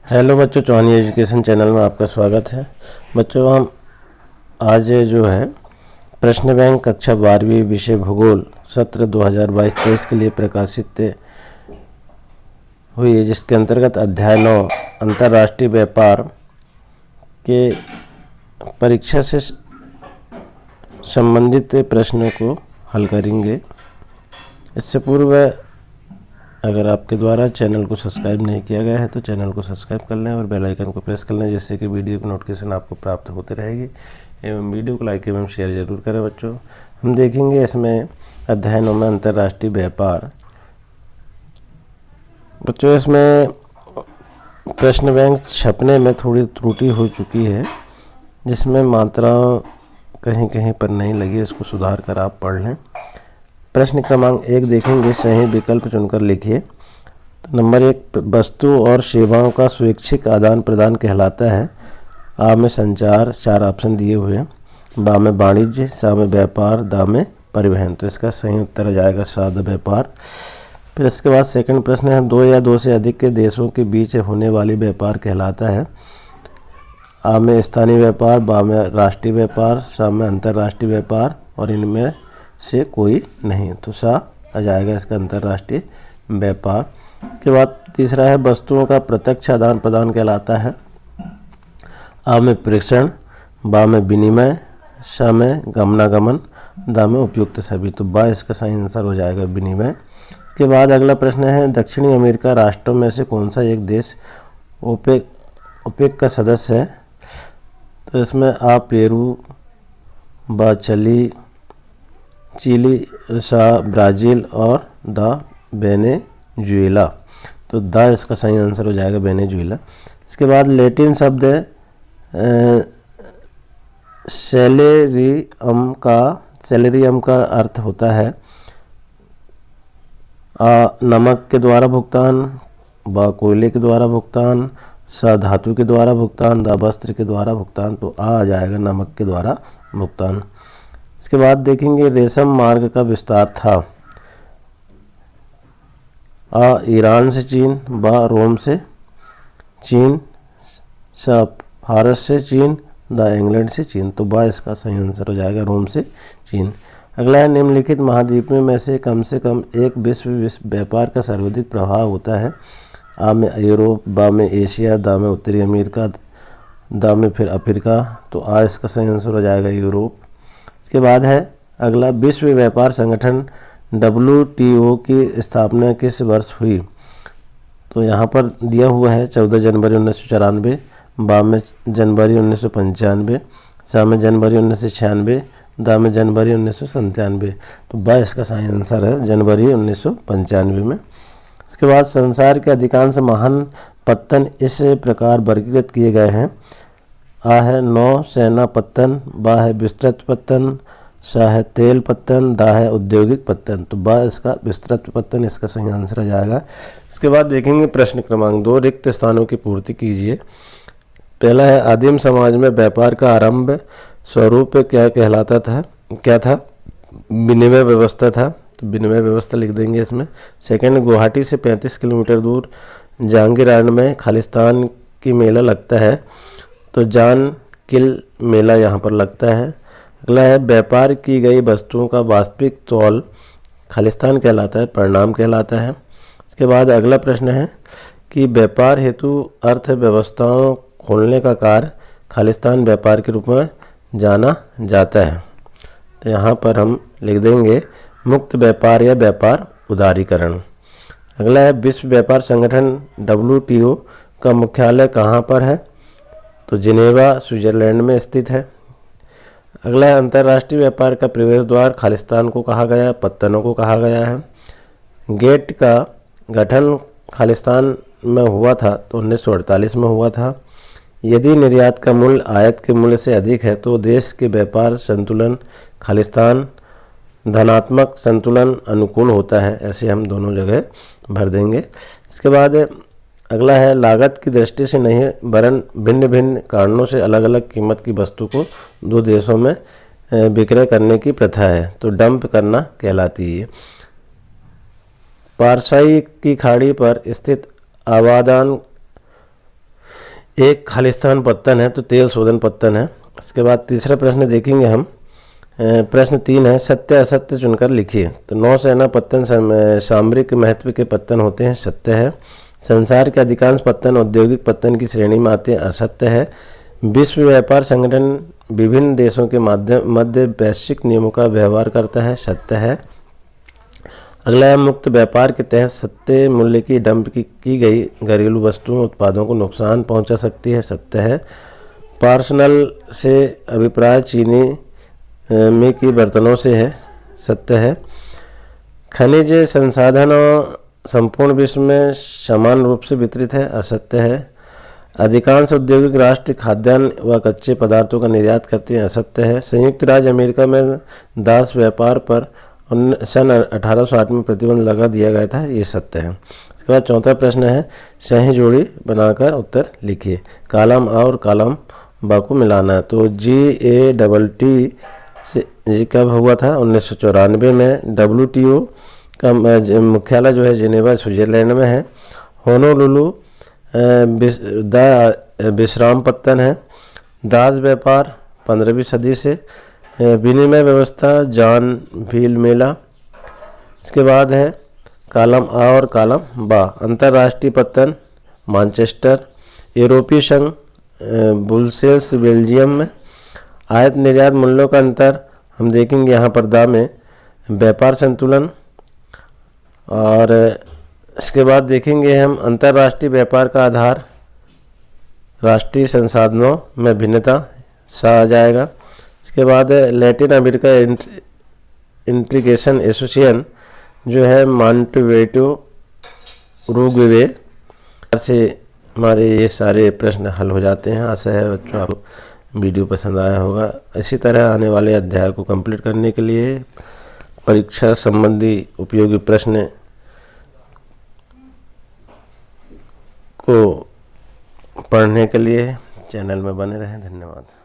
Hello बच्चों, चौहानी education channel में आपका स्वागत है। बच्चों, हम आज जो है प्रश्न बैंक कक्षा 12वीं विषय भूगोल सत्र 2022-23 के लिए प्रकाशित हुई है, जिसके अंतर्गत अध्याय 9 अंतर्राष्ट्रीय व्यापार के परीक्षा से संबंधित प्रश्नों को हल करेंगे। इससे पूर्व अगर आपके द्वारा चैनल को सब्सक्राइब नहीं किया गया है तो चैनल को सब्सक्राइब कर लें और बेल आइकन को प्रेस कर लें, जिससे कि वीडियो की नोटिफिकेशन आपको प्राप्त होती रहेगी। एवं वीडियो को लाइक एवं शेयर जरूर करें। बच्चों, हम देखेंगे इसमें अध्याय 9 में अंतर्राष्ट्रीय व्यापार। बच्चों, इसमें प्रश्न बैंक छपने में थोड़ी त्रुटि हो चुकी है, जिसमें मात्रा कहीं कहीं पर नहीं लगी, इसको सुधार कर आप पढ़ लें। प्रश्न क्रमांक 1 देखेंगे, सही विकल्प चुनकर लिखिए। तो नंबर 1, वस्तु और सेवाओं का स्वैच्छिक आदान प्रदान कहलाता है। आ में संचार, 4 ऑप्शन दिए हुए हैं। बा में वाणिज्य, सा में व्यापार, दा में परिवहन। तो इसका सही उत्तर आ जाएगा सादा व्यापार। फिर इसके बाद सेकंड प्रश्न है, 2 या 2 से अधिक के देशों के बीच होने वाली व्यापार कहलाता है। आ में स्थानीय व्यापार, बा में राष्ट्रीय व्यापार, सा में अंतर्राष्ट्रीय व्यापार और इनमें से कोई नहीं। तो सा आ जाएगा इसका अंतर्राष्ट्रीय व्यापार। के बाद तीसरा है, वस्तुओं का प्रत्यक्ष आदान प्रदान कहलाता है। आ में प्रेषण, बा में विनिमय, सा में गमनागमन, दा में उपयुक्त सभी। तो बा इसका सही आंसर हो जाएगा विनिमय। इसके बाद अगला प्रश्न है, दक्षिणी अमेरिका राष्ट्रों में से कौन सा एक देश ओपेक का सदस्य है। तो इसमें आ पेरू, बा चिली, सा ब्राज़ील और दा वेनेजुएला। तो दा इसका सही आंसर हो जाएगा वेनेजुएला। इसके बाद लैटिन शब्द सेलेरियम का अर्थ होता है आ नमक के द्वारा भुगतान, बा कोयले के द्वारा भुगतान, सा धातु के द्वारा भुगतान, दा वस्त्र के द्वारा भुगतान। तो आ जाएगा नमक के द्वारा भुगतान। इसके बाद देखेंगे, रेशम मार्ग का विस्तार था। आ ईरान से चीन, बा रोम से चीन, सा फारस से चीन, दा इंग्लैंड से चीन। तो बा इसका सही आंसर हो जाएगा रोम से चीन। अगला है, निम्नलिखित महाद्वीपों में से कम एक विश्व व्यापार का सर्वाधिक प्रभाव होता है। आ में यूरोप, बा में एशिया, दा में उत्तरी अमेरिका, दा में फिर अफ्रीका। तो आ इसका सही आंसर हो जाएगा यूरोप। इसके बाद है अगला, विश्व व्यापार संगठन WTO की स्थापना किस वर्ष हुई। तो यहाँ पर दिया हुआ है 14 जनवरी 1994, बा में जनवरी 1995, सा में जनवरी 1996, दा में जनवरी 1997। तो बा इसका सही आंसर है जनवरी 1995 में। इसके बाद संसार के अधिकांश महान पत्तन इस प्रकार वर्गीकृत किए गए हैं। आ है नौ सेना पत्तन, बा है विस्तृत पत्तन, सा है तेल पत्तन, दा है औद्योगिक पत्तन। तो बा इसका विस्तृत पत्तन इसका सही आंसर आ जाएगा। इसके बाद देखेंगे प्रश्न क्रमांक 2, रिक्त स्थानों की पूर्ति कीजिए। पहला है, आदिम समाज में व्यापार का आरंभ स्वरूप क्या कहलाता था, क्या था। विनिमय व्यवस्था था। तो विनिमय व्यवस्था लिख देंगे इसमें। सेकंड, गुवाहाटी से 35 किलोमीटर दूर जहांगीरआन में खालिस्तान की मेला लगता है। तो जान किल मेला यहाँ पर लगता है। अगला है, व्यापार की गई वस्तुओं का वास्तविक तौल खालिस्तान कहलाता है, परिणाम कहलाता है। इसके बाद अगला प्रश्न है कि व्यापार हेतु अर्थव्यवस्थाओं खोलने का कार्य खालिस्तान व्यापार के रूप में जाना जाता है। तो यहाँ पर हम लिख देंगे मुक्त व्यापार या व्यापार उदारीकरण। अगला है, विश्व व्यापार संगठन WTO का मुख्यालय कहाँ पर है। तो जिनेवा स्विट्जरलैंड में स्थित है। अगला है, अंतर्राष्ट्रीय व्यापार का प्रवेश द्वार खालिस्तान को कहा गया है, पत्तनों को कहा गया है। गेट का गठन खालिस्तान में हुआ था तो 1948 में हुआ था। यदि निर्यात का मूल्य आयात के मूल्य से अधिक है तो देश के व्यापार संतुलन खालिस्तान धनात्मक संतुलन अनुकूल होता है। ऐसे हम दोनों जगह भर देंगे। इसके बाद अगला है, लागत की दृष्टि से नहीं वरन भिन्न भिन्न कारणों से अलग अलग कीमत की वस्तु को दो देशों में विक्रय करने की प्रथा है। तो डंप करना कहलाती है। पारसाई की खाड़ी पर स्थित आबादान एक खालिस्तान पत्तन है तो तेल शोधन पत्तन है। इसके बाद तीसरा प्रश्न देखेंगे हम। प्रश्न 3 है, सत्य असत्य चुनकर लिखिए। तो नौसेना पत्तन सामरिक महत्व के पत्तन होते हैं, सत्य है। संसार के अधिकांश पत्तन औद्योगिक पत्तन की श्रेणी में आते हैं, असत्य है। विश्व व्यापार संगठन विभिन्न देशों के मध्य वैश्विक नियमों का व्यवहार करता है, सत्य है। अगला है, मुक्त व्यापार के तहत सस्ते मूल्य की डंप की गई घरेलू वस्तुओं उत्पादों को नुकसान पहुंचा सकती है, सत्य है। पार्सनल से अभिप्राय चीनी में की बर्तनों से है, सत्य है। खनिज संसाधन संपूर्ण विश्व में समान रूप से वितरित है, असत्य है। अधिकांश औद्योगिक राष्ट्र खाद्यान्न व कच्चे पदार्थों का निर्यात करते हैं, असत्य है। संयुक्त राज्य अमेरिका में दास व्यापार पर सन 1860 में प्रतिबंध लगा दिया गया था, ये सत्य है। इसके बाद चौथा प्रश्न है, सही जोड़ी बनाकर उत्तर लिखिए। कॉलम आ और कॉलम बा को मिलाना है। तो GATT से ये कब हुआ था? 1994 में। WTO का मुख्यालय जो है जिनेवा स्विट्जरलैंड में है। होनोलुलु विश्राम पत्तन है। दास व्यापार 15वीं सदी से। विनिमय व्यवस्था जॉन व्हील मेला। इसके बाद है कॉलम आ और कॉलम बा। अंतर्राष्ट्रीय पत्तन मैनचेस्टर। यूरोपीय संघ ब्रुसेल्स बेल्जियम में। आयात निर्यात मूल्यों का अंतर हम देखेंगे यहाँ पर दा में। व्यापार संतुलन। और इसके बाद देखेंगे हम अंतर्राष्ट्रीय व्यापार का आधार राष्ट्रीय संसाधनों में भिन्नता, सा आ जाएगा। इसके बाद लैटिन अमेरिका इंटीग्रेशन एसोसिएशन जो है मॉन्टेविडियो उरुग्वे से हमारे ये सारे प्रश्न हल हो जाते हैं। आशा है बच्चों आपको वीडियो पसंद आया होगा। इसी तरह आने वाले अध्याय को कंप्लीट करने के लिए परीक्षा संबंधी उपयोगी प्रश्न को पढ़ने के लिए चैनल में बने रहें। धन्यवाद।